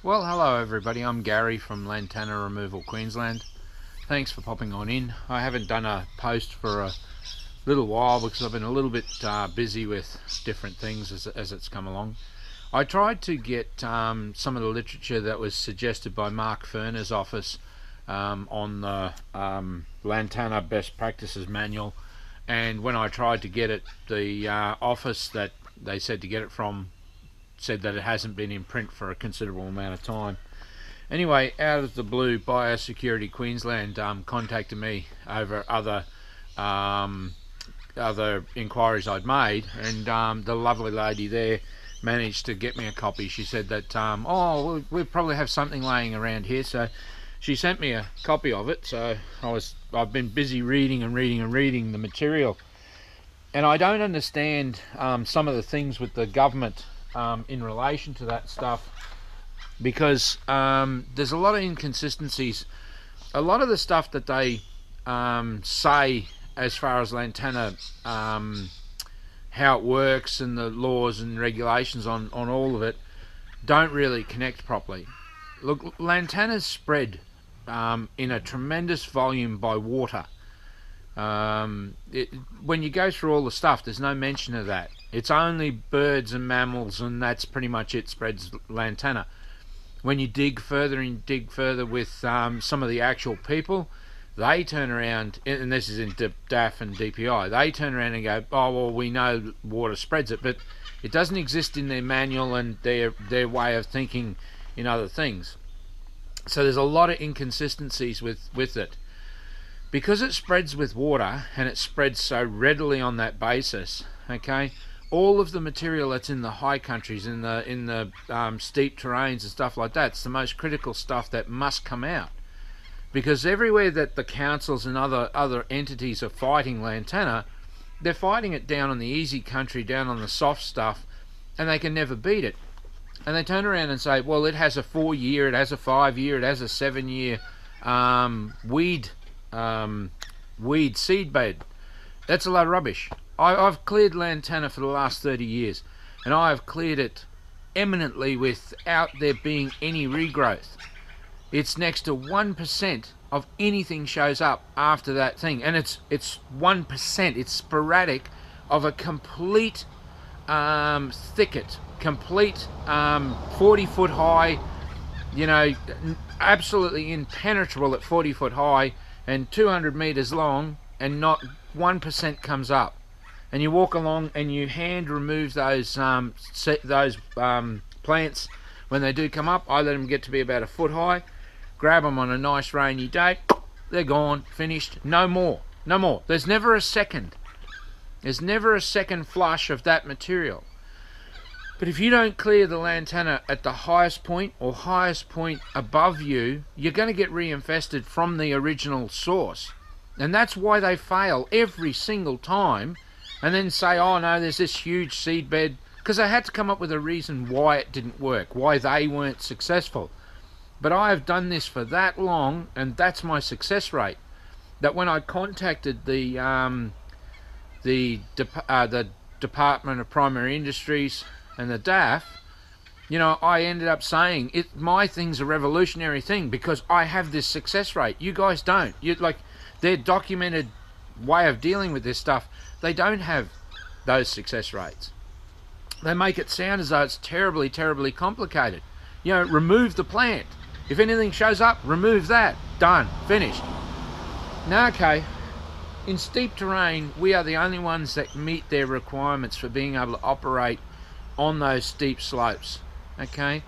Well, hello everybody, I'm Gary from Lantana Removal, Queensland. Thanks for popping on in. I haven't done a post for a little while because I've been a little bit busy with different things as it's come along. I tried to get some of the literature that was suggested by Mark Ferner's office on the Lantana Best Practices Manual, and when I tried to get it, the office that they said to get it from said that it hasn't been in print for a considerable amount of time. Anyway, out of the blue, Biosecurity Queensland contacted me over other inquiries I'd made, and the lovely lady there managed to get me a copy. She said that oh, we probably have something laying around here, so she sent me a copy of it. So I've been busy reading the material, and I don't understand some of the things with the government in relation to that stuff, because there's a lot of inconsistencies. A lot of the stuff that they say as far as Lantana, how it works and the laws and regulations on all of it, don't really connect properly. Look, Lantana's spread in a tremendous volume by water. When you go through all the stuff, there's no mention of that. It's only birds and mammals, and that's pretty much it spreads Lantana. When you dig further with some of the actual people, they turn around, and this is in DAF and DPI, they turn around and go, oh well, we know water spreads it, but it doesn't exist in their manual and their way of thinking in other things. So there's a lot of inconsistencies with it. Because it spreads with water, and it spreads so readily on that basis, okay, all of the material that's in the high countries, in the steep terrains and stuff like that, it's the most critical stuff that must come out. Because everywhere that the councils and other entities are fighting Lantana, they're fighting it down on the easy country, down on the soft stuff, and they can never beat it. And they turn around and say, well, it has a 4-year, it has a 5-year, it has a 7-year weed seed bed. That's a load of rubbish. I've cleared Lantana for the last 30 years, and I have cleared it eminently without there being any regrowth. It's next to 1% of anything shows up after that thing, and it's 1%. It's sporadic of a complete thicket, complete 40-foot high, you know, absolutely impenetrable at 40-foot high and 200 meters long, and not 1% comes up. And you walk along and you hand remove those plants when they do come up. I let them get to be about a foot high, grab them on a nice rainy day, they're gone, finished, no more, no more. There's never a second flush of that material. But if you don't clear the Lantana at the highest point or highest point above you, you're going to get reinfested from the original source. And that's why they fail every single time, and then say, oh no, there's this huge seed bed, because they had to come up with a reason why it didn't work, why they weren't successful. But I have done this for that long, and that's my success rate, that when I contacted the Department of Primary Industries and the DAF, you know, I ended up saying my thing's a revolutionary thing because I have this success rate. You guys don't. Their documented way of dealing with this stuff, they don't have those success rates. They make it sound as though it's terribly, terribly complicated. You know, remove the plant. If anything shows up, remove that. Done. Finished. Now, okay, in steep terrain, we are the only ones that meet their requirements for being able to operate on those steep slopes, okay?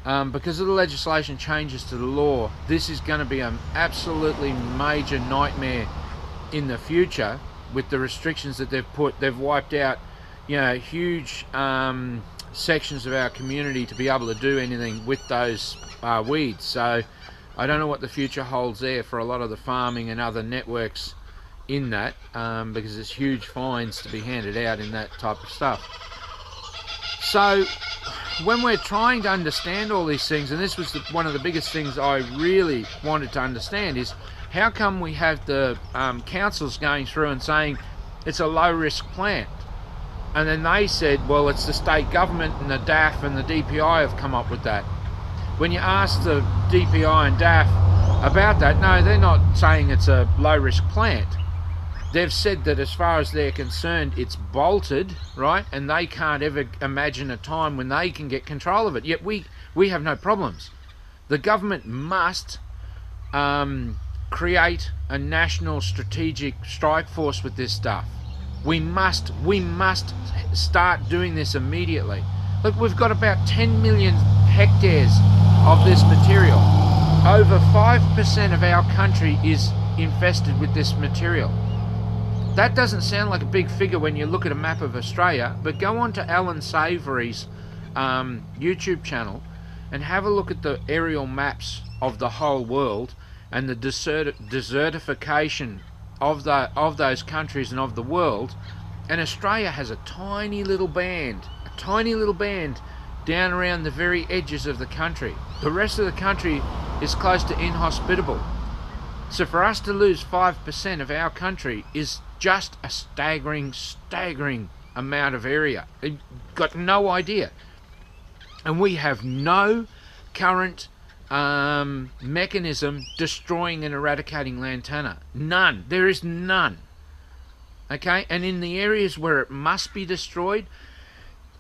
Because of the legislation changes to the law, this is going to be an absolutely major nightmare in the future with the restrictions that they've put. They've wiped out, you know, huge sections of our community to be able to do anything with those weeds. So I don't know what the future holds there for a lot of the farming and other networks in that, because there's huge fines to be handed out in that type of stuff. So when we're trying to understand all these things, and this was one of the biggest things I really wanted to understand, is how come we have the councils going through and saying it's a low risk plant, and then they said, well, it's the state government and the DAF and the DPI have come up with that. when you ask the DPI and DAF about that, no, they're not saying it's a low-risk plant. They've said that as far as they're concerned, it's bolted, right? And they can't ever imagine a time when they can get control of it. Yet we have no problems. The government must create a national strategic strike force with this stuff. We must start doing this immediately. Look, we've got about 10 million hectares of this material. Over 5% of our country is infested with this material. That doesn't sound like a big figure when you look at a map of Australia, but go on to Alan Savory's YouTube channel and have a look at the aerial maps of the whole world and the desertification of those countries and of the world. And Australia has a tiny little band down around the very edges of the country. The rest of the country is close to inhospitable. So for us to lose 5% of our country is just a staggering amount of area. You've got no idea. And we have no current mechanism destroying and eradicating lantana. None. There is none. Okay? And in the areas where it must be destroyed,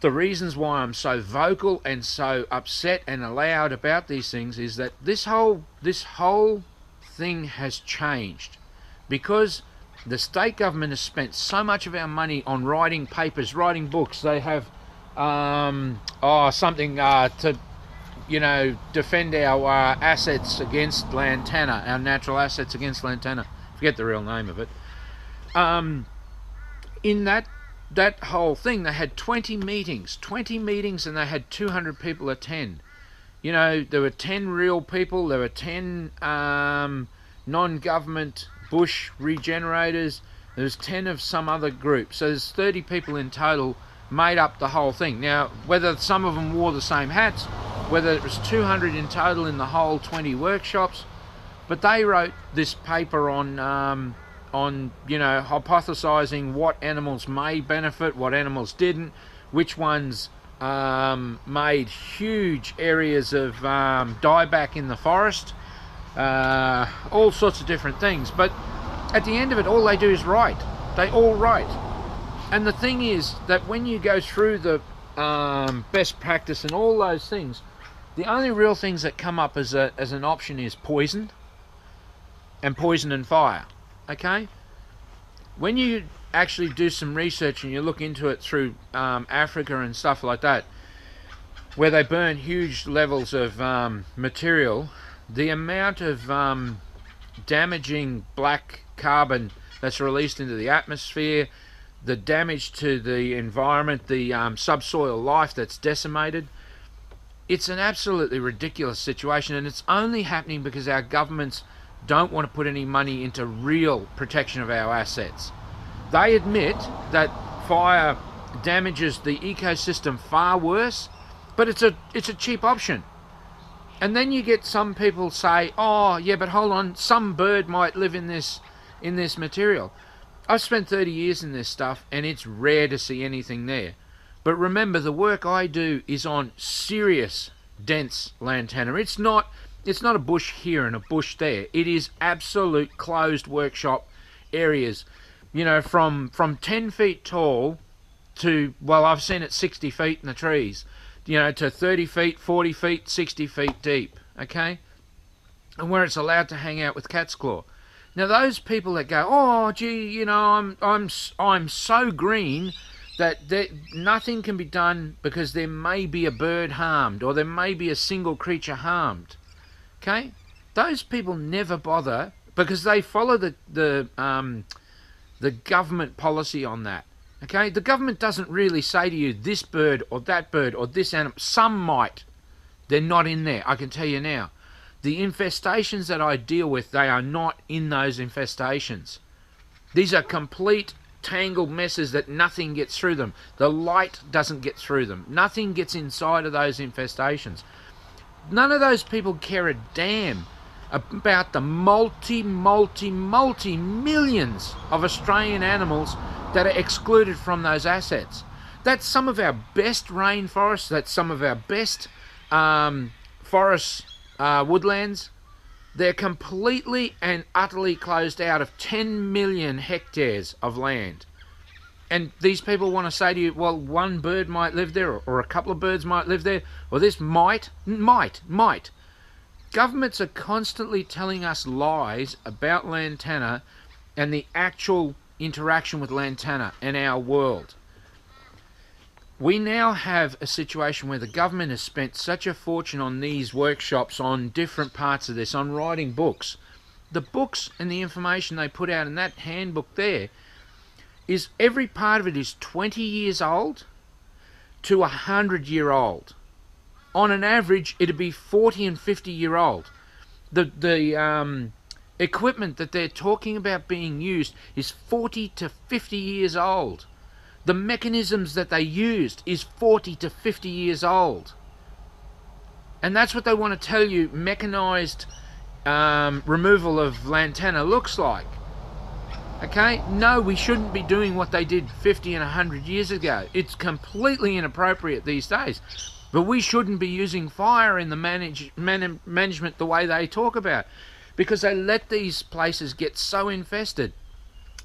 the reasons why I'm so vocal and so upset and loud about these things is that this whole thing has changed because the state government has spent so much of our money on writing papers, writing books. They have something to, you know, defend our assets against lantana, our natural assets against lantana. Forget the real name of it. In that whole thing, they had 20 meetings, and they had 200 people attend. You know, there were 10 real people, there were 10 non-government bush regenerators, there was 10 of some other group. So there's 30 people in total made up the whole thing. Now, whether some of them wore the same hats, whether it was 200 in total in the whole 20 workshops, but they wrote this paper on you know, hypothesizing what animals may benefit, what animals didn't, which ones made huge areas of dieback in the forest, all sorts of different things. But at the end of it, all they do is write. They all write. And the thing is that when you go through the best practice and all those things, the only real things that come up as an option is poison and fire. Okay? When you actually do some research and you look into it through Africa and stuff like that, where they burn huge levels of material, the amount of damaging black carbon that's released into the atmosphere, the damage to the environment, the subsoil life that's decimated, it's an absolutely ridiculous situation, and it's only happening because our governments don't want to put any money into real protection of our assets. They admit that fire damages the ecosystem far worse, but it's a cheap option. And then you get some people say, oh yeah, but hold on, some bird might live in this material. I've spent 30 years in this stuff and it's rare to see anything there. But remember, the work I do is on serious dense lantana. It's not a bush here and a bush there. It is absolute closed workshop areas, you know, from 10 feet tall to, well, I've seen it 60 feet in the trees, you know, to 30 feet, 40 feet, 60 feet deep, okay? And where it's allowed to hang out with cat's claw. Now those people that go, oh gee, you know, I'm so green that nothing can be done because there may be a bird harmed or there may be a single creature harmed. Okay, those people never bother because they follow the government policy on that. Okay, the government doesn't really say to you this bird or this animal. Some might. They're not in there. I can tell you now. The infestations that I deal with, they are not in those infestations. These are complete tangled messes that nothing gets through them. The light doesn't get through them. Nothing gets inside of those infestations. None of those people care a damn about the multi millions of Australian animals that are excluded from those assets. That's some of our best rainforests. That's some of our best forests, woodlands, they're completely and utterly closed out of 10 million hectares of land. And these people want to say to you, well, one bird might live there, or a couple of birds might live there, or this might. Governments are constantly telling us lies about Lantana and the actual interaction with Lantana and our world. We now have a situation where the government has spent such a fortune on these workshops, on different parts of this, on writing books. The books and the information they put out in that handbook there is, every part of it is 20 years old to 100-year-old. On an average, it'd be 40 and 50-year-old. The equipment that they're talking about being used is 40 to 50 years old. The mechanisms that they used is 40 to 50 years old. And that's what they want to tell you mechanised removal of Lantana looks like. Okay? No, we shouldn't be doing what they did 50 and 100 years ago. It's completely inappropriate these days. But we shouldn't be using fire in the management the way they talk about, because they let these places get so infested.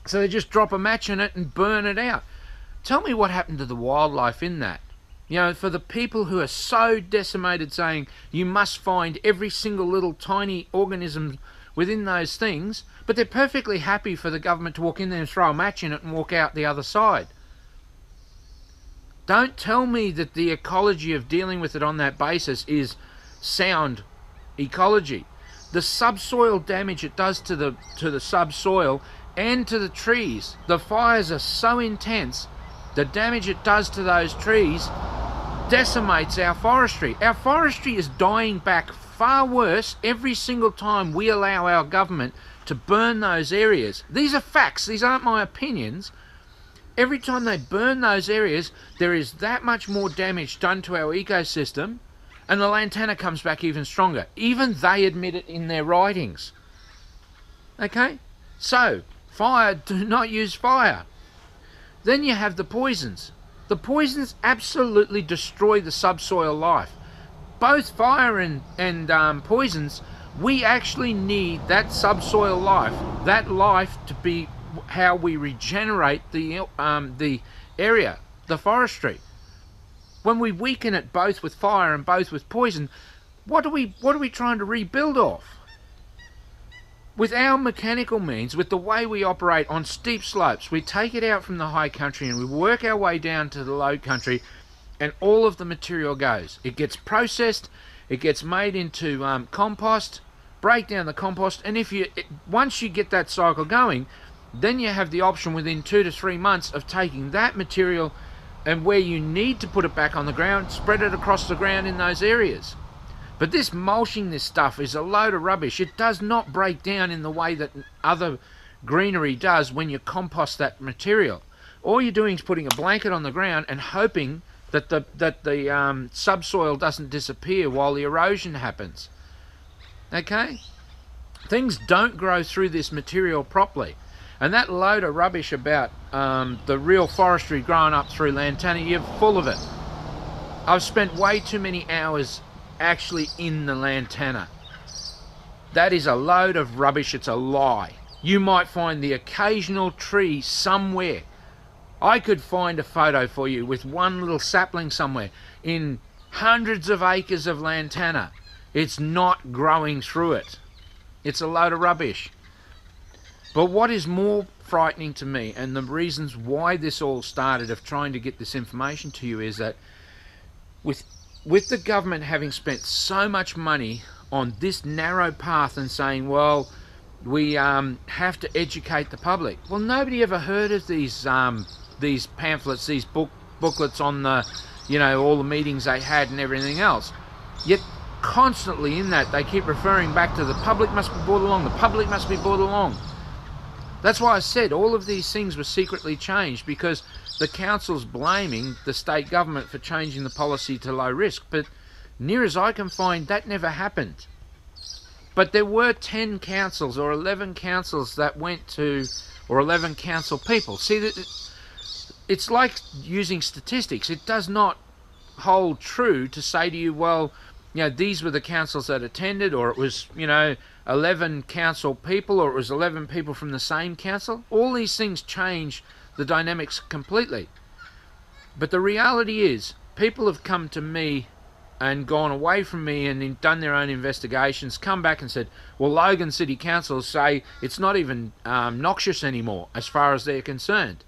So they just drop a match in it and burn it out. Tell me what happened to the wildlife in that. You know, for the people who are so decimated, saying you must find every single little tiny organism within those things, but they're perfectly happy for the government to walk in there and throw a match in it and walk out the other side. Don't tell me that the ecology of dealing with it on that basis is sound ecology. The subsoil damage it does to the subsoil and to the trees, the fires are so intense. The damage it does to those trees decimates our forestry. Our forestry is dying back far worse every single time we allow our government to burn those areas. These are facts, these aren't my opinions. Every time they burn those areas, there is that much more damage done to our ecosystem, and the Lantana comes back even stronger. Even they admit it in their writings. Okay? So, fire, do not use fire. Then you have the poisons. The poisons absolutely destroy the subsoil life. Both fire and poisons, we actually need that subsoil life, that life to be how we regenerate the area, the forestry. When we weaken it both with fire and both with poison, what are we trying to rebuild off? With our mechanical means, with the way we operate on steep slopes, we take it out from the high country and we work our way down to the low country, and all of the material goes. It gets processed, it gets made into compost, break down the compost, and once you get that cycle going, then you have the option within 2 to 3 months of taking that material, and where you need to put it back on the ground, spread it across the ground in those areas. But this mulching, this stuff, is a load of rubbish. It does not break down in the way that other greenery does when you compost that material. All you're doing is putting a blanket on the ground and hoping that the subsoil doesn't disappear while the erosion happens. Okay? Things don't grow through this material properly. And that load of rubbish about the real forestry growing up through Lantana, you're full of it. I've spent way too many hours actually in the Lantana. That is a load of rubbish. It's a lie. You might find the occasional tree somewhere. I could find a photo for you with one little sapling somewhere in hundreds of acres of Lantana. It's not growing through it. It's a load of rubbish. But what is more frightening to me, and the reasons why this all started of trying to get this information to you, is that with the government having spent so much money on this narrow path and saying, well, we have to educate the public. Well, nobody ever heard of these pamphlets, these booklets on the, all the meetings they had and everything else. Yet constantly in that they keep referring back to the public must be brought along, the public must be brought along. That's why I said all of these things were secretly changed, because the council's blaming the state government for changing the policy to low risk, but near as I can find, that never happened. But there were 10 councils or 11 councils that went to, or 11 council people. See, it's like using statistics. It does not hold true to say to you, well, these were the councils that attended, or it was, 11 council people, or it was 11 people from the same council. All these things change the dynamics completely. But the reality is, people have come to me and gone away from me and done their own investigations, come back and said, well, Logan City Council say it's not even noxious anymore as far as they're concerned.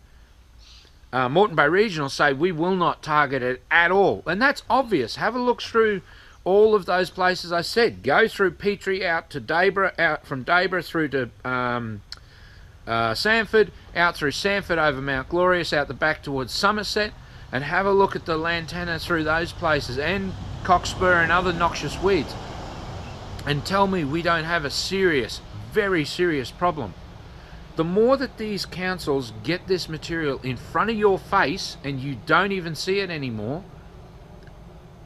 Moreton Bay Regional say we will not target it at all. And that's obvious. Have a look through all of those places I said. Go through Petrie out to Dayborough, out from Dayborough through to Sanford, out through Sanford over Mount Glorious, out the back towards Somerset, and have a look at the lantana through those places, and cockspur and other noxious weeds, and tell me we don't have a serious, very serious problem. The more that these councils get this material in front of your face and you don't even see it anymore,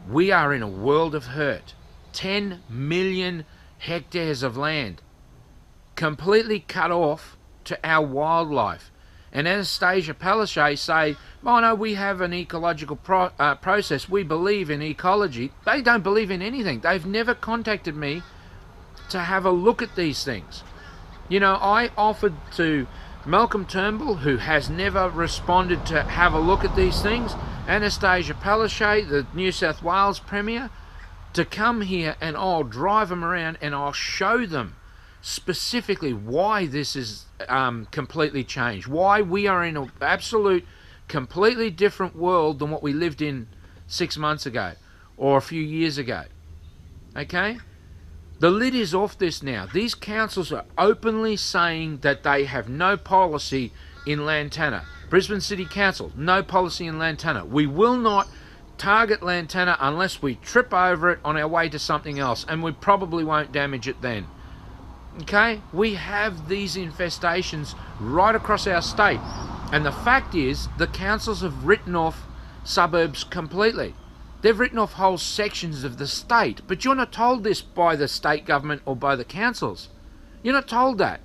we are in a world of hurt. 10 million hectares of land completely cut off to our wildlife. And Anastasia Palaszczuk say, oh no, we have an ecological process. We believe in ecology. They don't believe in anything. They've never contacted me to have a look at these things. I offered to Malcolm Turnbull, who has never responded, to have a look at these things, Anastasia Palaszczuk, the New South Wales Premier, to come here, and I'll drive them around and I'll show them specifically why this is completely changed, why we are in an absolute completely different world than what we lived in 6 months ago or a few years ago. Okay? The lid is off this now. These councils are openly saying that they have no policy in Lantana. Brisbane City Council, no policy in Lantana. We will not target Lantana unless we trip over it on our way to something else, and we probably won't damage it then. Okay? We have these infestations right across our state. And the fact is, the councils have written off suburbs completely. They've written off whole sections of the state. But you're not told this by the state government or by the councils. You're not told that.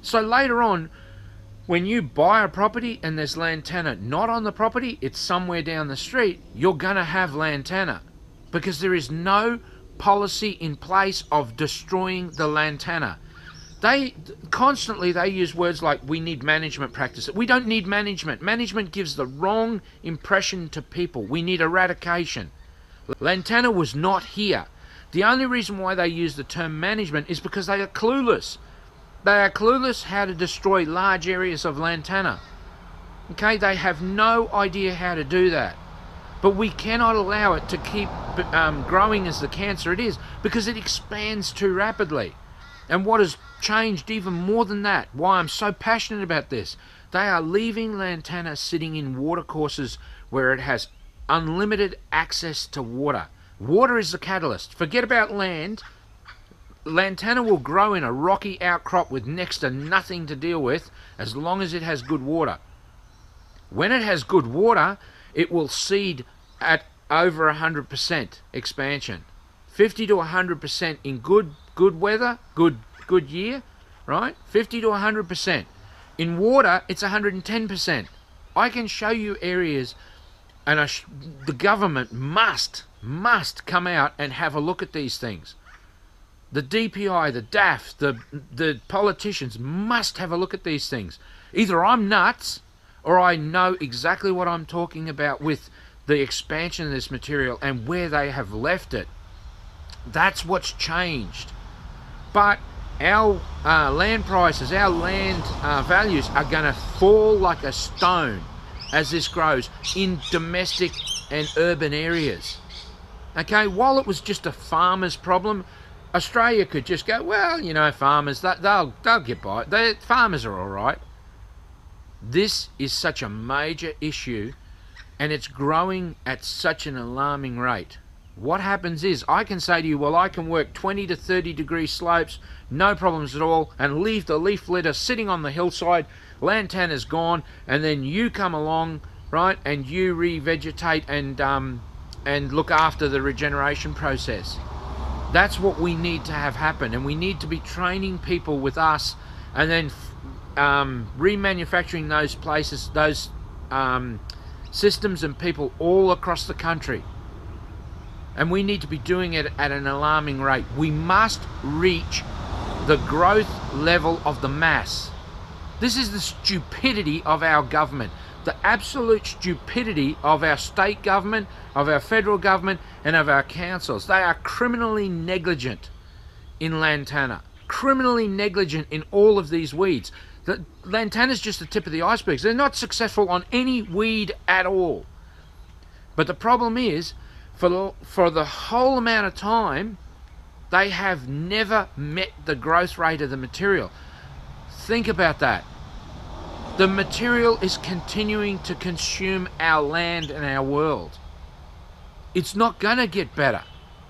So later on, when you buy a property and there's lantana not on the property, it's somewhere down the street, you're going to have lantana. Because there is no policy in place of destroying the lantana. They constantly use words like, we need management practices. We don't need management. Management gives the wrong impression to people. We need eradication. Lantana was not here. The only reason why they use the term management is because they are clueless. They are clueless how to destroy large areas of lantana. Okay, they have no idea how to do that. But we cannot allow it to keep growing as the cancer it is, because it expands too rapidly. And what has changed even more than that, why I'm so passionate about this, they are leaving lantana sitting in watercourses where it has unlimited access to water. Water is the catalyst. Forget about land. Lantana will grow in a rocky outcrop with next to nothing to deal with as long as it has good water. When it has good water, it will seed at over 100% expansion. 50 to 100% in good weather, good year, right? 50 to 100%. In water, it's 110%. I can show you areas, and the government must come out and have a look at these things. The DPI, the DAF, the politicians must have a look at these things. Either I'm nuts, or I know exactly what I'm talking about with the expansion of this material and where they have left it. That's what's changed. But our land prices, our land values are going to fall like a stone as this grows in domestic and urban areas. Okay, while it was just a farmer's problem, Australia could just go, well, you know, farmers, they'll get by. Farmers are all right. This is such a major issue, and it's growing at such an alarming rate. What happens is, I can say to you, well, I can work 20 to 30 degree slopes, no problems at all, and leave the leaf litter sitting on the hillside, lantana's gone, and then you come along, right, and you revegetate and look after the regeneration process. That's what we need to have happen, and we need to be training people with us, and then remanufacturing those places, those systems and people all across the country. And we need to be doing it at an alarming rate. We must reach the growth level of the mass. This is the stupidity of our government. The absolute stupidity of our state government, of our federal government, and of our councils. They are criminally negligent in Lantana. Criminally negligent in all of these weeds. Lantana's just the tip of the iceberg. They're not successful on any weed at all. But the problem is, for the whole amount of time, they have never met the growth rate of the material. Think about that. The material is continuing to consume our land and our world. It's not going to get better.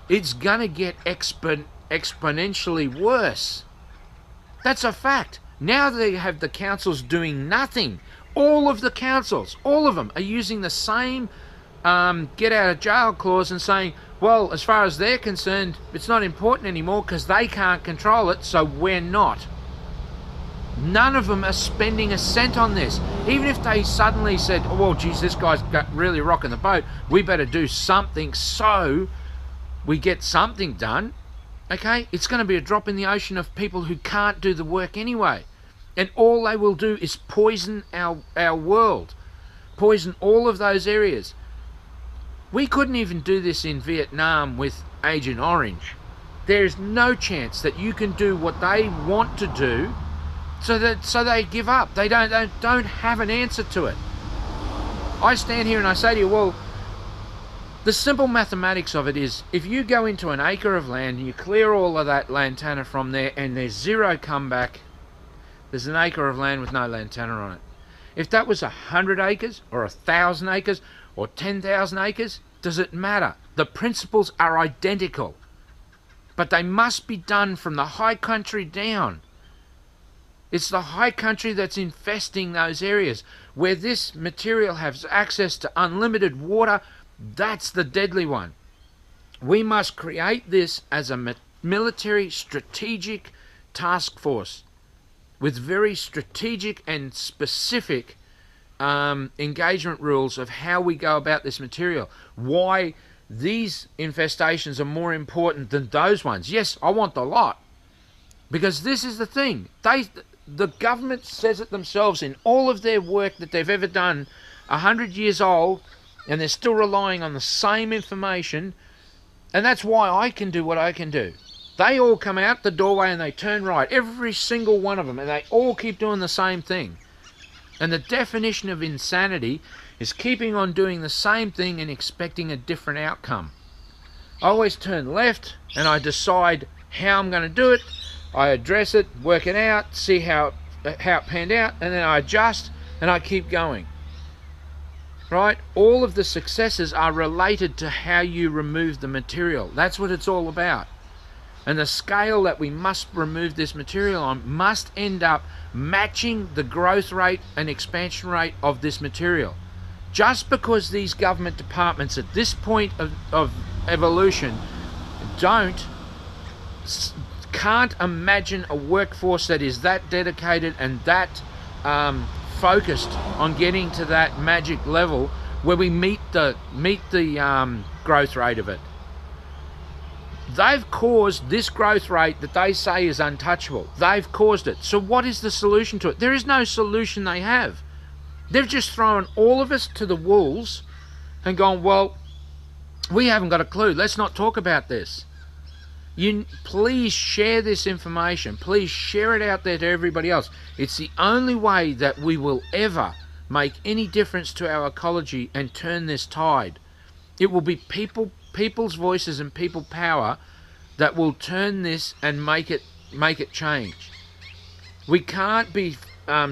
It's going to get exponentially worse. That's a fact. Now they have the councils doing nothing. All of the councils, all of them, are using the same get out of jail clause and saying, well, as far as they're concerned, it's not important anymore because they can't control it, so we're not. None of them are spending a cent on this. Even if they suddenly said, oh, well, geez, this guy's got really rocking the boat, we better do something so we get something done, okay? It's going to be a drop in the ocean of people who can't do the work anyway. And all they will do is poison our world, poison all of those areas. We couldn't even do this in Vietnam with Agent Orange. There is no chance that you can do what they want to do, so they give up. They don't have an answer to it. I stand here and I say to you, well, the simple mathematics of it is, if you go into an acre of land and you clear all of that lantana from there and there's zero comeback, there's an acre of land with no lantana on it. If that was 100 acres or 1,000 acres or 10,000 acres, does it matter? The principles are identical, but they must be done from the high country down. It's the high country that's infesting those areas. Where this material has access to unlimited water, that's the deadly one. We must create this as a military strategic task force with very strategic and specific engagement rules of how we go about this material. Why these infestations are more important than those ones. Yes, I want the lot. Because this is the thing. The government says it themselves in all of their work that they've ever done, 100 years old, and they're still relying on the same information. And that's why I can do what I can do. They all come out the doorway and they turn right. Every single one of them. And they all keep doing the same thing. And the definition of insanity is keeping on doing the same thing and expecting a different outcome. I always turn left and I decide how I'm going to do it. I address it, work it out, see how it panned out, and then I adjust and I keep going. Right? All of the successes are related to how you remove the material. That's what it's all about. And the scale that we must remove this material on must end up matching the growth rate and expansion rate of this material. Just because these government departments at this point of evolution can't imagine a workforce that is that dedicated and that focused on getting to that magic level where we meet the growth rate of it. They've caused this growth rate that they say is untouchable. They've caused it. So what is the solution to it? There is no solution they have. They've just thrown all of us to the wolves and gone, well, we haven't got a clue. Let's not talk about this. Please share this information. Please share it out there to everybody else. It's the only way that we will ever make any difference to our ecology and turn this tide. It will be people's voices and people power that will turn this and make it change. We can't be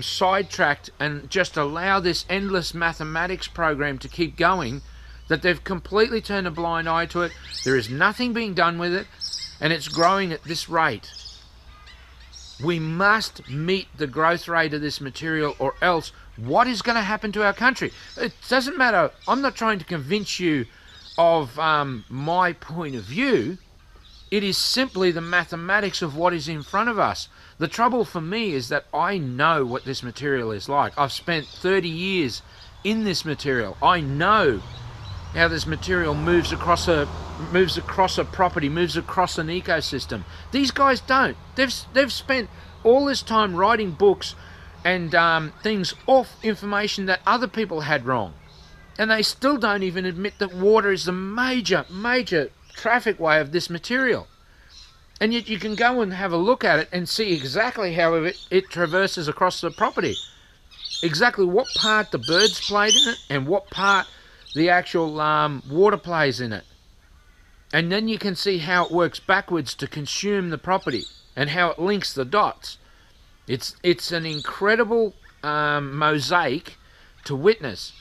sidetracked and just allow this endless mathematics program to keep going, that they've completely turned a blind eye to it. There is nothing being done with it, and it's growing at this rate. We must meet the growth rate of this material, or else what is going to happen to our country? It doesn't matter. I'm not trying to convince you of my point of view. It is simply the mathematics of what is in front of us. The trouble for me is that I know what this material is like. I've spent 30 years in this material. I know how this material moves across a moves across a property, moves across an ecosystem. These guys don't. They've spent all this time writing books and things off information that other people had wrong. And they still don't even admit that water is the major traffic way of this material. And yet you can go and have a look at it and see exactly how it traverses across the property. Exactly what part the birds played in it and what part the actual water plays in it. And then you can see how it works backwards to consume the property and how it links the dots. It's an incredible mosaic to witness.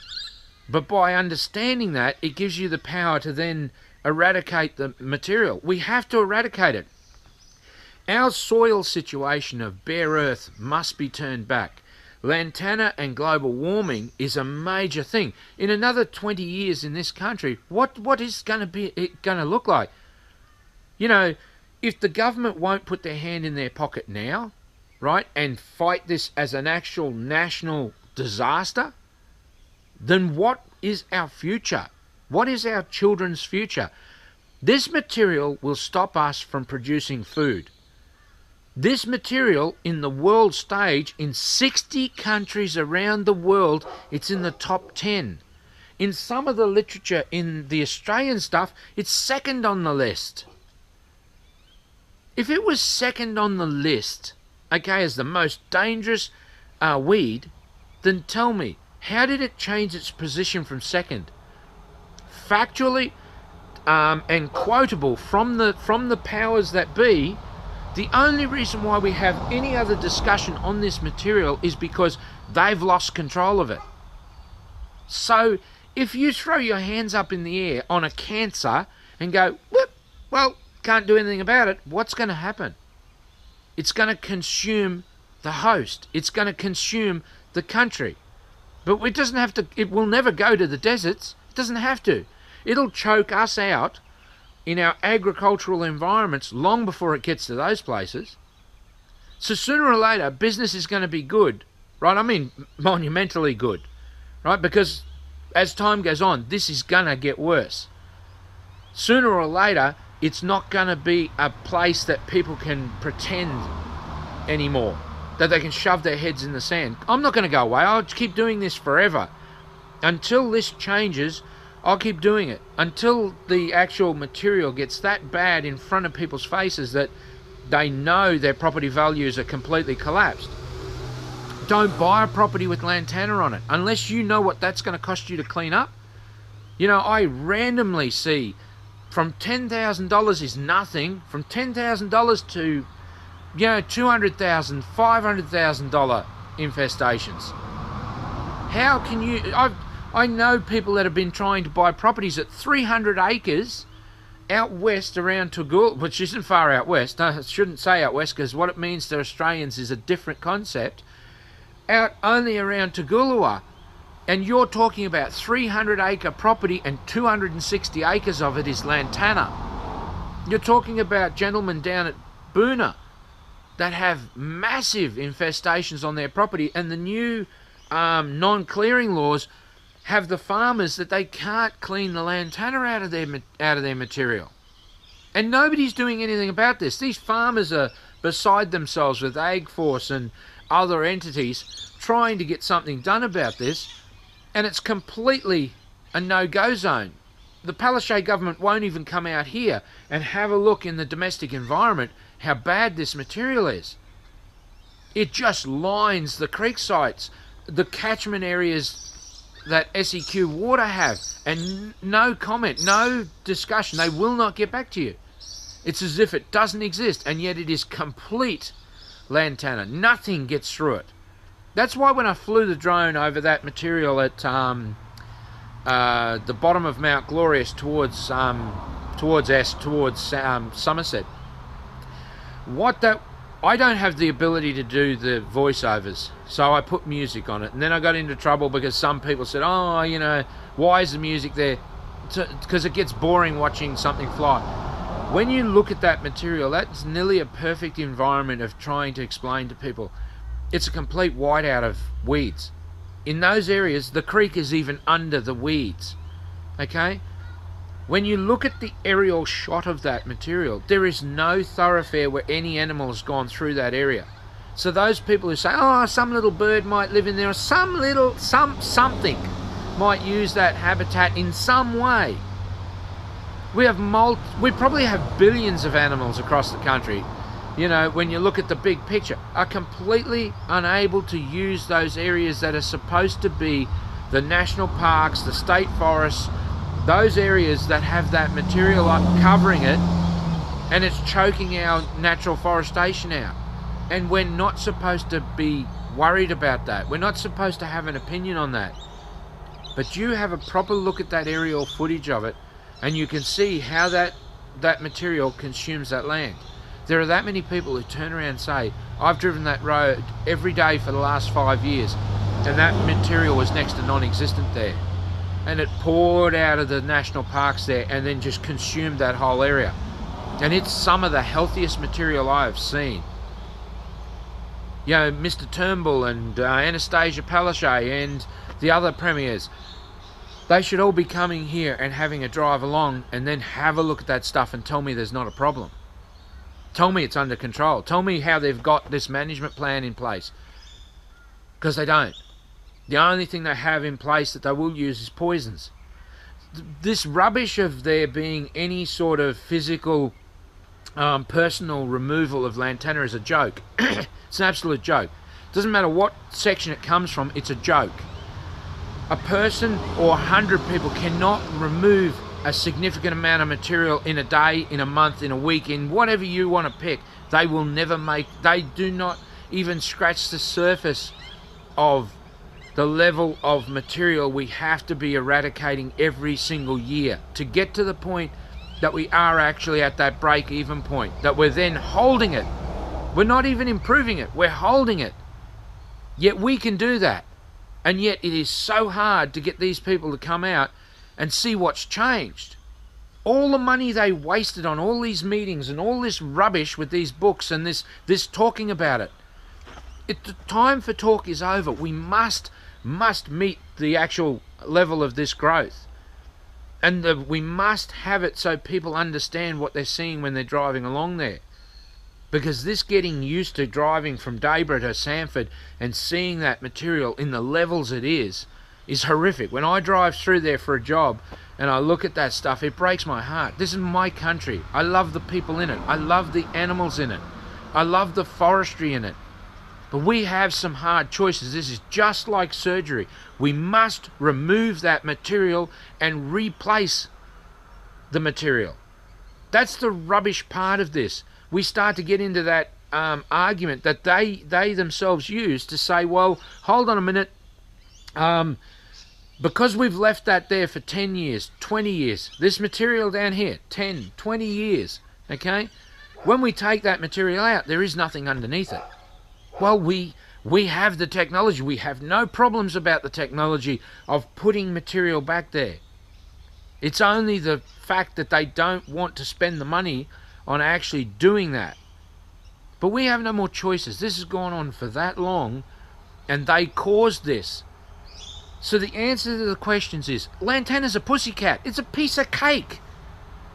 But by understanding that, it gives you the power to then eradicate the material. We have to eradicate it. Our soil situation of bare earth must be turned back. Lantana and global warming is a major thing. In another 20 years in this country, what is going to look like? You know, if the government won't put their hand in their pocket now, right, and fight this as an actual national disaster, then what is our future? What is our children's future? This material will stop us from producing food. This material in the world stage, in 60 countries around the world, it's in the top 10. In some of the literature, in the Australian stuff, it's second on the list. If it was second on the list, okay, as the most dangerous weed, then tell me, how did it change its position from second? Factually and quotable from the powers that be, the only reason why we have any other discussion on this material is because they've lost control of it. So if you throw your hands up in the air on a cancer and go, whoop, well, can't do anything about it, what's going to happen? It's going to consume the host. It's going to consume the country. But it doesn't have to, it will never go to the deserts. It doesn't have to. It'll choke us out in our agricultural environments long before it gets to those places. So sooner or later, business is going to be good, right? I mean, monumentally good, right? Because as time goes on, this is going to get worse. Sooner or later, it's not going to be a place that people can pretend anymore, that they can shove their heads in the sand. I'm not going to go away. I'll keep doing this forever. Until this changes, I'll keep doing it until the actual material gets that bad in front of people's faces that they know their property values are completely collapsed. Don't buy a property with Lantana on it unless you know what that's going to cost you to clean up. You know, I randomly see from $10,000 is nothing, from $10,000 to, you know, $200,000, $500,000 infestations. How can you... I know people that have been trying to buy properties at 300 acres out west around Toogoolawah, which isn't far out west. No, I shouldn't say out west because what it means to Australians is a different concept. Out only around Toogoolawah, and you're talking about 300-acre property and 260 acres of it is Lantana. You're talking about gentlemen down at Boona that have massive infestations on their property, and the new non-clearing laws have the farmers that they can't clean the Lantana out of their material. And nobody's doing anything about this. These farmers are beside themselves with AgForce and other entities trying to get something done about this, and it's completely a no-go zone. The Palaszczuk government won't even come out here and have a look in the domestic environment how bad this material is. It just lines the creek sites, the catchment areas that SEQ Water have, and no comment, no discussion. They will not get back to you. It's as if it doesn't exist, and yet it is complete Lantana. Nothing gets through it. That's why when I flew the drone over that material at the bottom of Mount Glorious towards Somerset, I don't have the ability to do the voiceovers, so I put music on it, and then I got into trouble because some people said, oh, you know, why is the music there? Because it gets boring watching something fly. When you look at that material, that's nearly a perfect environment of trying to explain to people. It's a complete whiteout of weeds. In those areas, the creek is even under the weeds, okay? When you look at the aerial shot of that material, there is no thoroughfare where any animal has gone through that area. So those people who say, oh, some little bird might live in there, or something might use that habitat in some way. We probably have billions of animals across the country, you know, when you look at the big picture, are completely unable to use those areas that are supposed to be the national parks, the state forests, those areas that have that material up covering it, and it's choking our natural forestation out. And we're not supposed to be worried about that. We're not supposed to have an opinion on that. But you have a proper look at that aerial footage of it, and you can see how that material consumes that land. There are that many people who turn around and say, I've driven that road every day for the last 5 years, and that material was next to non-existent there. And it poured out of the national parks there and then just consumed that whole area. And it's some of the healthiest material I have seen. You know, Mr. Turnbull and Anastasia Palaszczuk and the other premiers, they should all be coming here and having a drive along and then have a look at that stuff and tell me there's not a problem. Tell me it's under control. Tell me how they've got this management plan in place. Because they don't. The only thing they have in place that they will use is poisons. This rubbish of there being any sort of physical, personal removal of Lantana is a joke. It's an absolute joke. Doesn't matter what section it comes from, it's a joke. A person or 100 people cannot remove a significant amount of material in a day, in a month, in a week, in whatever you want to pick. They will never they do not even scratch the surface of the level of material we have to be eradicating every single year to get to the point that we are actually at that break-even point, that we're then holding it. We're not even improving it, we're holding it. Yet we can do that. And yet it is so hard to get these people to come out and see what's changed. All the money they wasted on all these meetings and all this rubbish with these books and this talking about it. The time for talk is over. We must meet the actual level of this growth. And we must have it so people understand what they're seeing when they're driving along there. Because this getting used to driving from Dayborough to Sanford and seeing that material in the levels it is horrific. When I drive through there for a job and I look at that stuff, it breaks my heart. This is my country. I love the people in it. I love the animals in it. I love the forestry in it. But we have some hard choices. This is just like surgery. We must remove that material and replace the material. That's the rubbish part of this. We start to get into that argument that they themselves use to say, well, hold on a minute, because we've left that there for 10 years, 20 years, this material down here, 10, 20 years, okay? When we take that material out, there is nothing underneath it. Well, we have the technology. We have no problems about the technology of putting material back there. It's only the fact that they don't want to spend the money on actually doing that. But we have no more choices. This has gone on for that long, and they caused this. So the answer to the questions is, Lantana's a pussycat. It's a piece of cake.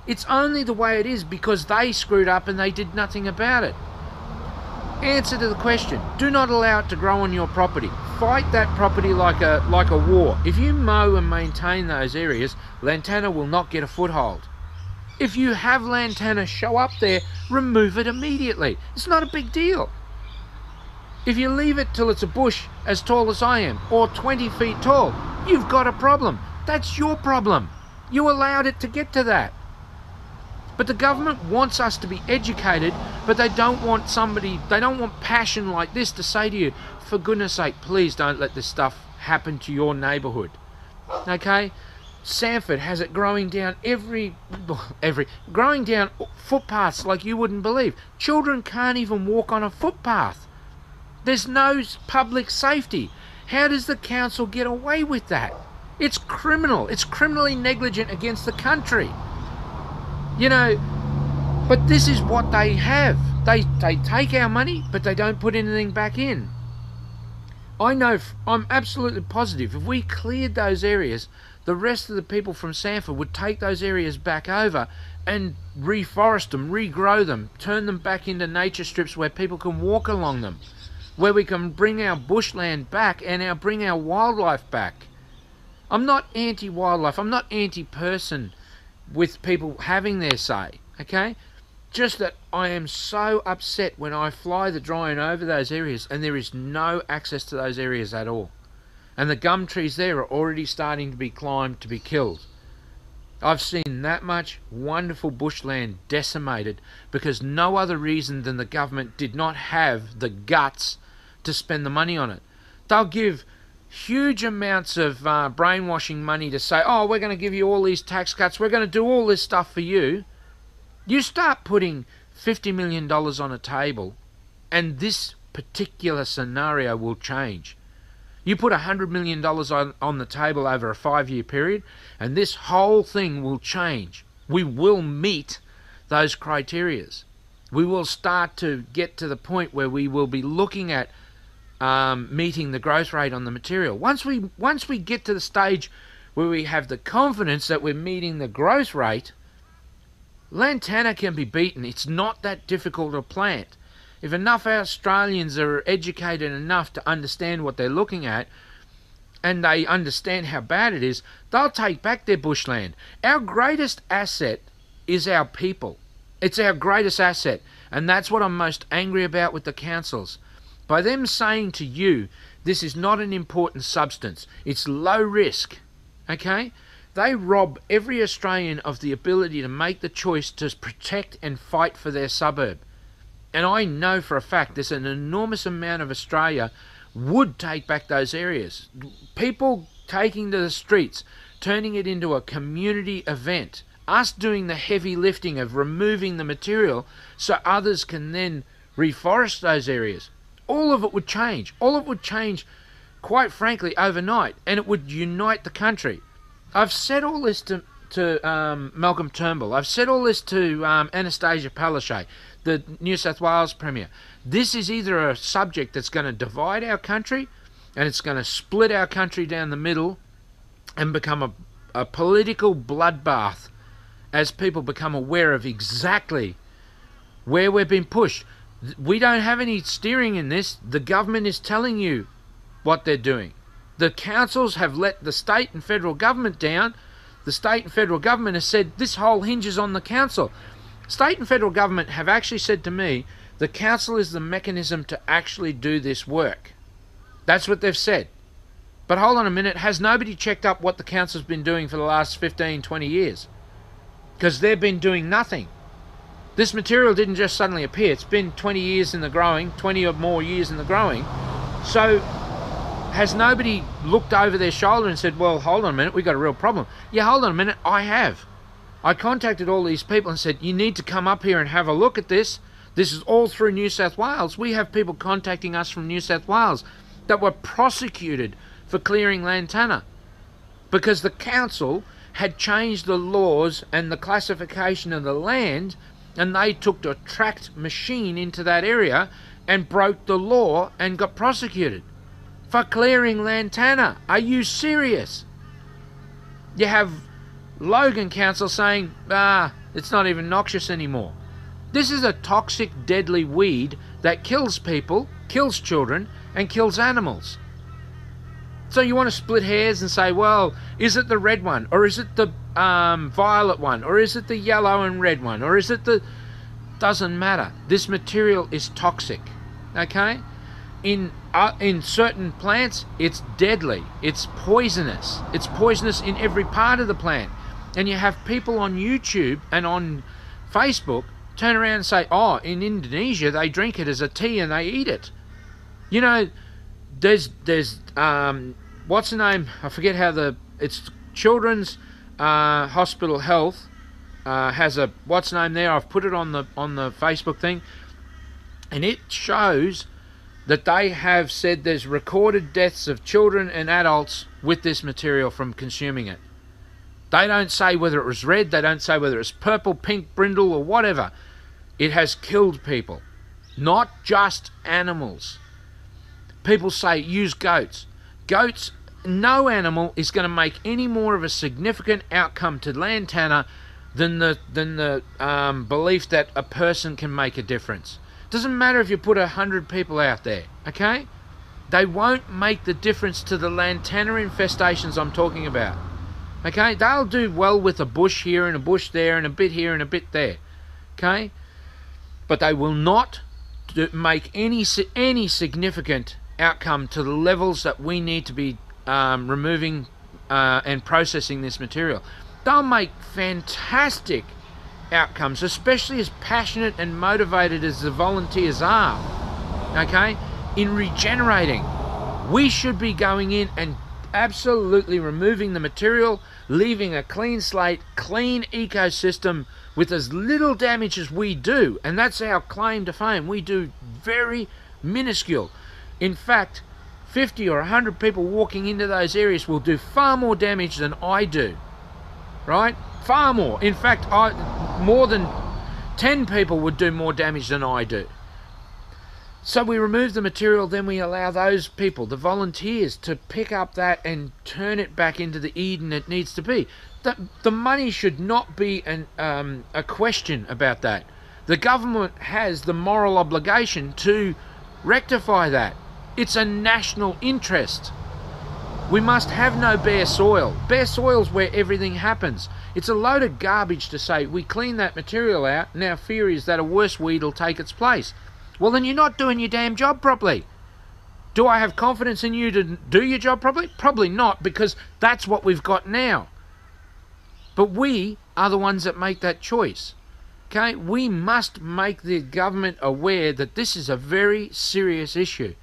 It's only the way it is because they screwed up and they did nothing about it. Answer to the question, do not allow it to grow on your property. Fight that property like a war. If you mow and maintain those areas, Lantana will not get a foothold. If you have Lantana show up there, remove it immediately. It's not a big deal. If you leave it till it's a bush as tall as I am, or 20 feet tall, you've got a problem. That's your problem. You allowed it to get to that. But the government wants us to be educated, but they don't want passion like this to say to you, for goodness sake, please don't let this stuff happen to your neighbourhood. Okay? Sanford has it growing down growing down footpaths like you wouldn't believe. Children can't even walk on a footpath. There's no public safety. How does the council get away with that? It's criminal. It's criminally negligent against the country. You know, but this is what they have. They take our money, but they don't put anything back in. I know, I'm absolutely positive, if we cleared those areas, the rest of the people from Sanford would take those areas back over and reforest them, regrow them, turn them back into nature strips where people can walk along them, where we can bring our bushland back and bring our wildlife back. I'm not anti-wildlife, I'm not anti-person with people having their say, okay? Just that I am so upset when I fly the drone over those areas and there is no access to those areas at all. And the gum trees there are already starting to be climbed to be killed. I've seen that much wonderful bushland decimated because no other reason than the government did not have the guts to spend the money on it. They'll give huge amounts of brainwashing money to say, oh, we're going to give you all these tax cuts, we're going to do all this stuff for you. You start putting $50 million on a table and this particular scenario will change. You put $100 million on the table over a 5-year period and this whole thing will change. We will meet those criterias. We will start to get to the point where we will be looking at meeting the growth rate on the material. Once we get to the stage where we have the confidence that we're meeting the growth rate, Lantana can be beaten. It's not that difficult to plant. If enough Australians are educated enough to understand what they're looking at, and they understand how bad it is, they'll take back their bushland. Our greatest asset is our people. It's our greatest asset, and that's what I'm most angry about with the councils. By them saying to you, this is not an important substance, it's low risk, okay? They rob every Australian of the ability to make the choice to protect and fight for their suburb. And I know for a fact there's an enormous amount of Australia would take back those areas. People taking to the streets, turning it into a community event. Us doing the heavy lifting of removing the material so others can then reforest those areas. All of it would change. All of it would change, quite frankly, overnight. And it would unite the country. I've said all this to Malcolm Turnbull. I've said all this to Anastasia Palaszczuk, the New South Wales Premier. This is either a subject that's going to divide our country and it's going to split our country down the middle and become a political bloodbath as people become aware of exactly where we're being pushed. We don't have any steering in this. The government is telling you what they're doing. The councils have let the state and federal government down. The state and federal government has said this whole hinges on the council. State and federal government have actually said to me, the council is the mechanism to actually do this work. That's what they've said. But hold on a minute, has nobody checked up what the council's been doing for the last 15, 20 years? Because they've been doing nothing. This material didn't just suddenly appear. It's been 20 years in the growing, 20 or more years in the growing. So has nobody looked over their shoulder and said, well, hold on a minute, we've got a real problem? Yeah, hold on a minute, I have. I contacted all these people and said, you need to come up here and have a look at this. This is all through New South Wales. We have people contacting us from New South Wales that were prosecuted for clearing Lantana because the council had changed the laws and the classification of the land, and they took a tracked machine into that area and broke the law and got prosecuted for clearing Lantana. Are you serious? You have Logan Council saying, it's not even noxious anymore. This is a toxic, deadly weed that kills people, kills children, and kills animals. So you want to split hairs and say, well, is it the red one? Or is it the violet one? Or is it the yellow and red one? Or is it the... Doesn't matter. This material is toxic, okay? In certain plants, it's deadly. It's poisonous. It's poisonous in every part of the plant. And you have people on YouTube and on Facebook turn around and say, oh, in Indonesia, they drink it as a tea and they eat it. You know, there's what's the name? I forget how it's Children's Hospital Health has a, what's the name there? I've put it on the Facebook thing. And it shows that they have said there's recorded deaths of children and adults with this material from consuming it. They don't say whether it was red, they don't say whether it's purple, pink, brindle or whatever. It has killed people, not just animals. People say use goats. Goats no animal is going to make any more of a significant outcome to Lantana than the belief that a person can make a difference. Doesn't matter if you put 100 people out there, okay? They won't make the difference to the Lantana infestations I'm talking about. Okay? They'll do well with a bush here and a bush there and a bit here and a bit there. Okay? But they will not make any significant outcome to the levels that we need to be removing and processing this material. They'll make fantastic outcomes, especially as passionate and motivated as the volunteers are, okay, in regenerating. We should be going in and absolutely removing the material, leaving a clean slate, clean ecosystem with as little damage as we do, and that's our claim to fame. We do very minuscule. In fact, 50 or 100 people walking into those areas will do far more damage than I do, right? Far more. In fact, more than 10 people would do more damage than I do. So we remove the material, then we allow those people, the volunteers, to pick up that and turn it back into the Eden it needs to be. The money should not be a question about that. The government has the moral obligation to rectify that. It's a national interest. We must have no bare soil. Bare soil's where everything happens. It's a load of garbage to say we clean that material out and our fear is that a worse weed will take its place. Well, then you're not doing your damn job properly. Do I have confidence in you to do your job properly? Probably not, because that's what we've got now. But we are the ones that make that choice. Okay? We must make the government aware that this is a very serious issue.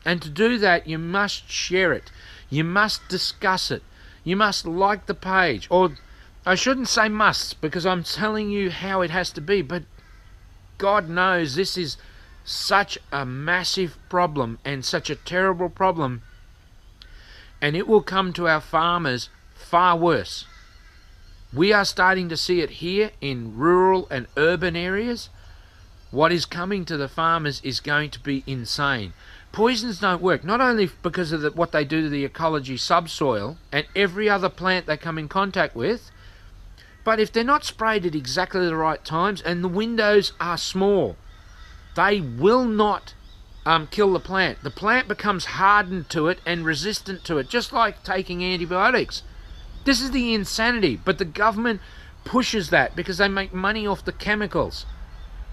And to do that, you must share it. You must discuss it. You must like the page. Or I shouldn't say must, because I'm telling you how it has to be. But God knows this is such a massive problem and such a terrible problem. And it will come to our farmers far worse. We are starting to see it here in rural and urban areas. What is coming to the farmers is going to be insane. Poisons don't work, not only because of what they do to the ecology subsoil and every other plant they come in contact with, but if they're not sprayed at exactly the right times and the windows are small, they will not kill the plant. The plant becomes hardened to it and resistant to it, just like taking antibiotics. This is the insanity, but the government pushes that because they make money off the chemicals.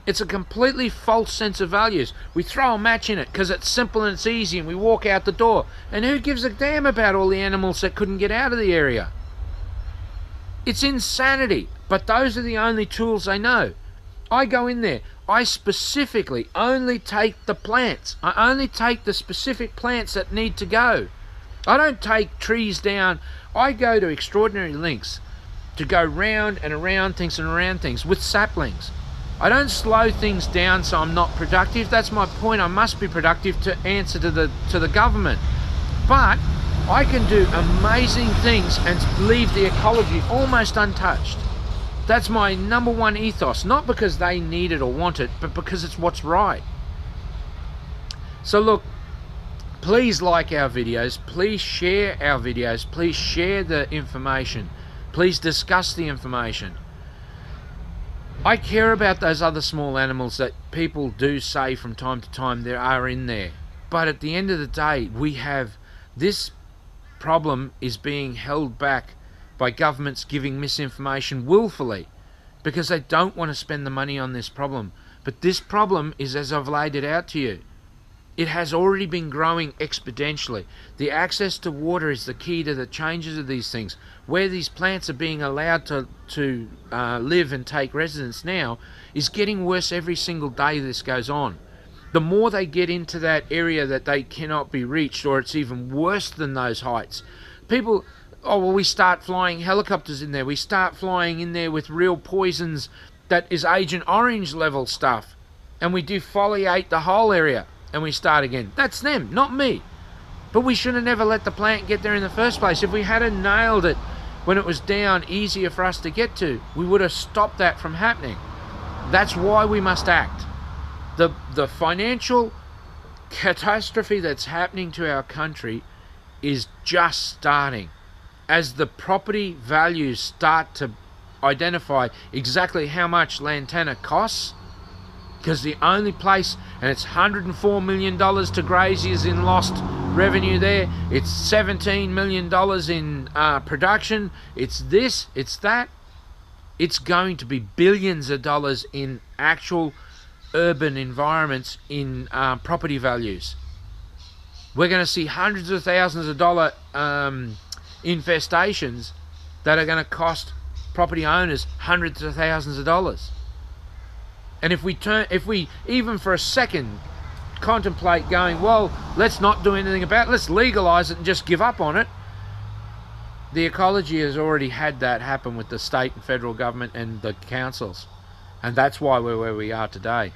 It's a completely false sense of values. We throw a match in it because it's simple and it's easy and we walk out the door. And who gives a damn about all the animals that couldn't get out of the area? It's insanity, but those are the only tools they know. I go in there. I specifically only take the plants. I only take the specific plants that need to go. I don't take trees down. I go to extraordinary lengths to go round and around things and around things with saplings. I don't slow things down so I'm not productive. That's my point. I must be productive to answer to the government. But I can do amazing things and leave the ecology almost untouched. That's my number one ethos. Not because they need it or want it, but because it's what's right. So look, please like our videos. Please share our videos. Please share the information. Please discuss the information. I care about those other small animals that people do say from time to time there are in there. But at the end of the day, we have this problem is being held back by governments giving misinformation willfully because they don't want to spend the money on this problem. But this problem is, as I've laid it out to you, it has already been growing exponentially. The access to water is the key to the changes of these things. Where these plants are being allowed to live and take residence now is getting worse every single day this goes on. The more they get into that area that they cannot be reached, or it's even worse than those heights. People, oh well, we start flying helicopters in there. We start flying in there with real poisons that is Agent Orange level stuff. And we defoliate the whole area. And we start again. That's them, not me. But we should have never let the plant get there in the first place. If we had nailed it when it was down, easier for us to get to, we would have stopped that from happening. That's why we must act. The financial catastrophe that's happening to our country is just starting. As the property values start to identify exactly how much Lantana costs, because the only place, and it's $104 million to graziers in lost revenue there, it's $17 million in production, it's this, it's that, it's going to be billions of dollars in actual urban environments in property values. We're going to see hundreds of thousands of dollar infestations that are going to cost property owners hundreds of thousands of dollars. And if we even for a second contemplate going, well, let's not do anything about it, let's legalize it and just give up on it, the ecology has already had that happen with the state and federal government and the councils, and that's why we're where we are today.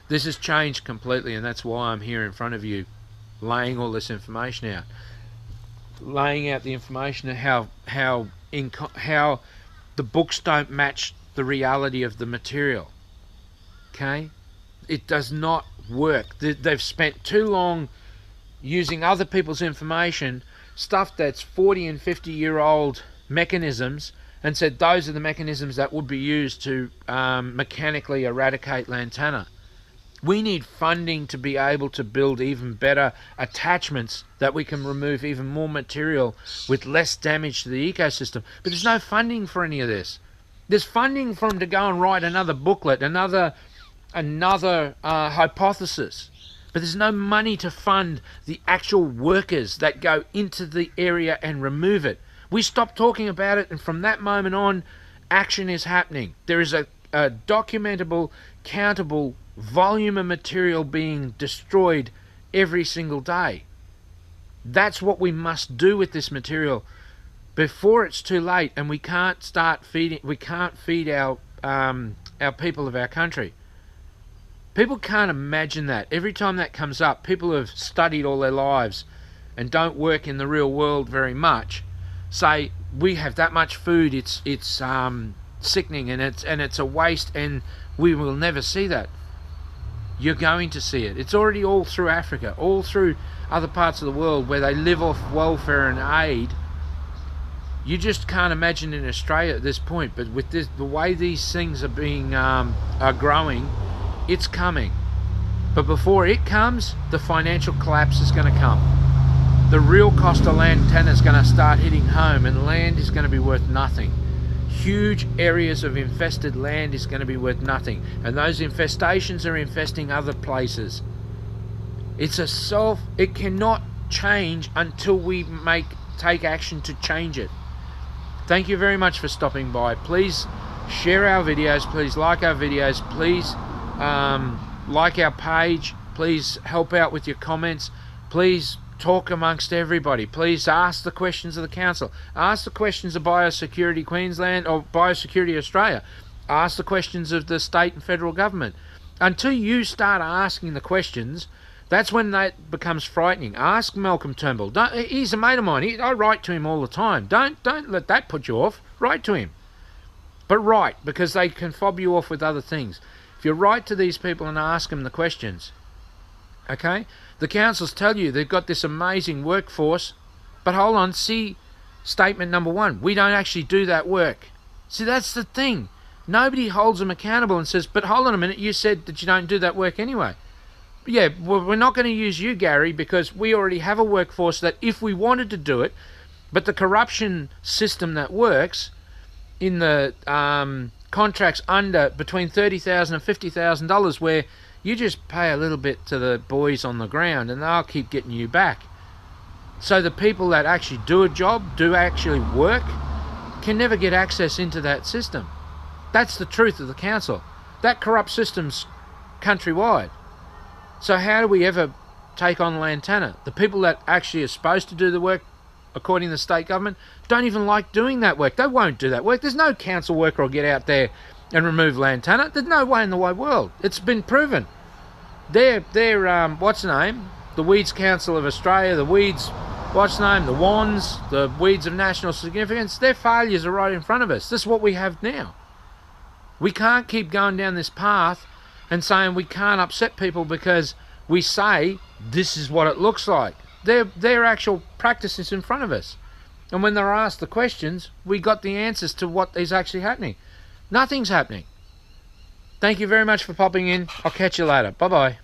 This has changed completely, and that's why I'm here in front of you laying all this information out, laying out the information of how the books don't match the reality of the material. Okay, it does not work. They've spent too long using other people's information, stuff that's 40 and 50-year-old mechanisms, and said those are the mechanisms that would be used to mechanically eradicate Lantana. We need funding to be able to build even better attachments that we can remove even more material with less damage to the ecosystem. But there's no funding for any of this. There's funding for them to go and write another booklet, another hypothesis. But there's no money to fund the actual workers that go into the area and remove it. We stop talking about it, and from that moment on, action is happening. There is a documentable, countable volume of material being destroyed every single day. That's what we must do with this material before it's too late, and we can't feed our people of our country. People can't imagine that. Every time that comes up, people who have studied all their lives and don't work in the real world very much say, we have that much food, it's sickening, and it's a waste, and we will never see that. You're going to see it. It's already all through Africa, all through other parts of the world where they live off welfare and aid. You just can't imagine in Australia at this point, but with the way these things are being are growing, it's coming. But before it comes, the financial collapse is going to come. The real cost of Lantana is going to start hitting home, and land is going to be worth nothing. Huge areas of infested land is going to be worth nothing, and those infestations are infesting other places. It cannot change until we take action to change it. Thank you very much for stopping by. Please share our videos, please like our videos, please like our page, please help out with your comments, please talk amongst everybody, please ask the questions of the council, ask the questions of Biosecurity Queensland or Biosecurity Australia, ask the questions of the state and federal government. Until you start asking the questions, that's when that becomes frightening. Ask Malcolm Turnbull. He's a mate of mine. I write to him all the time. Don't let that put you off. Write to him. But write, because they can fob you off with other things. If you write to these people and ask them the questions, okay? The councils tell you they've got this amazing workforce, but hold on, see statement number 1. We don't actually do that work. See, that's the thing. Nobody holds them accountable and says, but hold on a minute, you said that you don't do that work anyway. Yeah, well, we're not going to use you, Gary, because we already have a workforce that if we wanted to do it, but the corruption system that works in the contracts under between $30,000 and $50,000, where you just pay a little bit to the boys on the ground and they'll keep getting you back. So the people that actually do a job, do actually work, can never get access into that system. That's the truth of the council. That corrupt system's countrywide. So how do we ever take on Lantana? The people that actually are supposed to do the work, according to the state government, don't even like doing that work. They won't do that work. There's no council worker will get out there and remove Lantana. There's no way in the wide world. It's been proven. They're what's the name? The Weeds Council of Australia, the Weeds, what's the name? The WANs, the Weeds of National Significance. Their failures are right in front of us. This is what we have now. We can't keep going down this path and saying we can't upset people because we say this is what it looks like. their actual practices in front of us. And when they were asked the questions, we got the answers to what is actually happening. Nothing's happening. Thank you very much for popping in. I'll catch you later. Bye-bye.